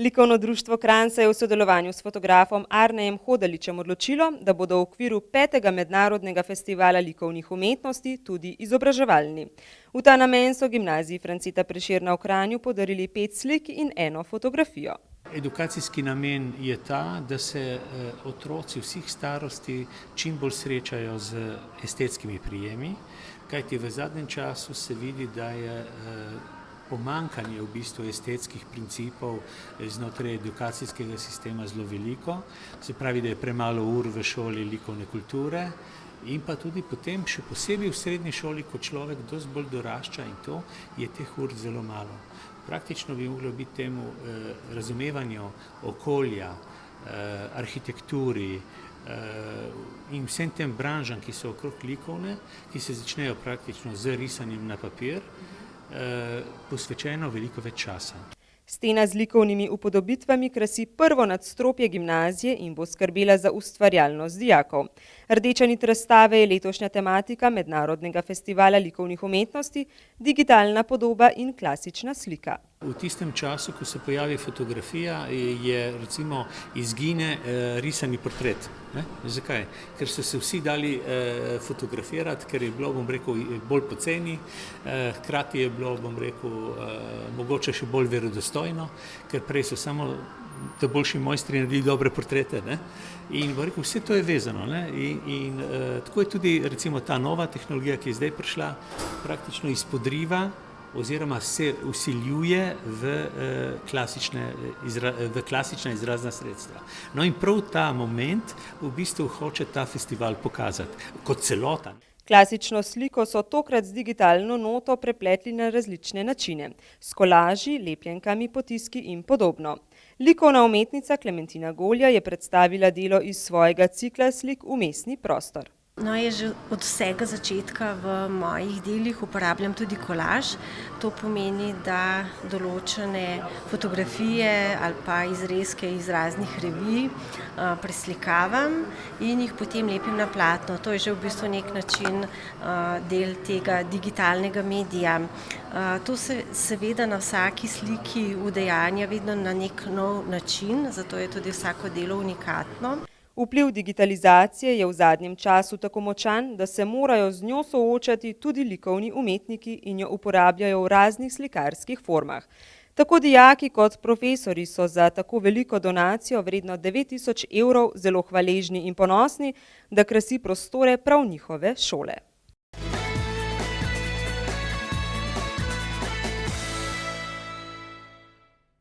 Likovno društvo Kranj se je v sodelovanju s fotografom Arnejem Hodaličem odločilo, da bodo v okviru 5. mednarodnega festivala likovnih umetnosti tudi izobraževalni. V ta namen so gimnaziji Franceta Prešerna v Kranju podarili 5 slik in 1 fotografijo. Edukacijski namen je ta, da se otroci vseh starosti čim bolj srečajo z estetskimi prijemi, kajti v zadnjem času se vidi, da je pomanjkanje v bistvu estetskih principov znotraj edukacijskega sistema zelo veliko, se pravi, da je premalo ur v šoli likovne kulture in pa tudi potem še posebej v srednji šoli, ko človek dosti bolj dorašča in to je teh ur zelo malo. Praktično bi moglo biti temu razumevanju okolja, arhitekturi in vsem tem branžam, ki so okrog likovne, ki se začnejo praktično z risanjem na papir, posvečeno veliko več časa. Stena z likovnimi upodobitvami krasi prvo nadstropje gimnazije in bo skrbela za ustvarjalnost dijakov. Rdeča nit razstave je letošnja tematika Mednarodnega festivala likovnih umetnosti, digitalna podoba in klasična slika. V tistem času, ko se pojavi fotografija, je recimo izgine risani portret. Zakaj? Ker so se vsi dali fotografirati, ker je bilo, bom rekel, bolj poceni, hkrati je bilo, bom rekel, mogoče še bolj verodostojno, ker prej so samo ta boljši mojstri naredili dobre portrete. In bo rekel, vse to je vezano. In tako je tudi recimo ta nova tehnologija, ki je zdaj prišla, praktično izpodriva oziroma se vsiljuje v klasična izrazna sredstva. No in prav ta moment v bistvu hoče ta festival pokazati kot celota. Klasično sliko so tokrat z digitalno noto prepletli na različne načine, s kolaži, lepljenkami, potiski in podobno. Likovna umetnica Klementina Golja je predstavila delo iz svojega cikla slik Vmesni prostor. No, jaz že od vsega začetka v mojih delih uporabljam tudi kolaž. To pomeni, da določene fotografije ali pa izrezke iz raznih revij preslikavam in jih potem lepim na platno. To je že v bistvu nek način del tega digitalnega medija. To se seveda na vsaki sliki udejanja vedno na nek nov način, zato je tudi vsako delo unikatno. Vpliv digitalizacije je v zadnjem času tako močan, da se morajo z njo soočati tudi likovni umetniki in jo uporabljajo v raznih slikarskih formah. Tako dijaki kot profesorji so za tako veliko donacijo vredno 9000 evrov zelo hvaležni in ponosni, da krasi prostore prav njihove šole.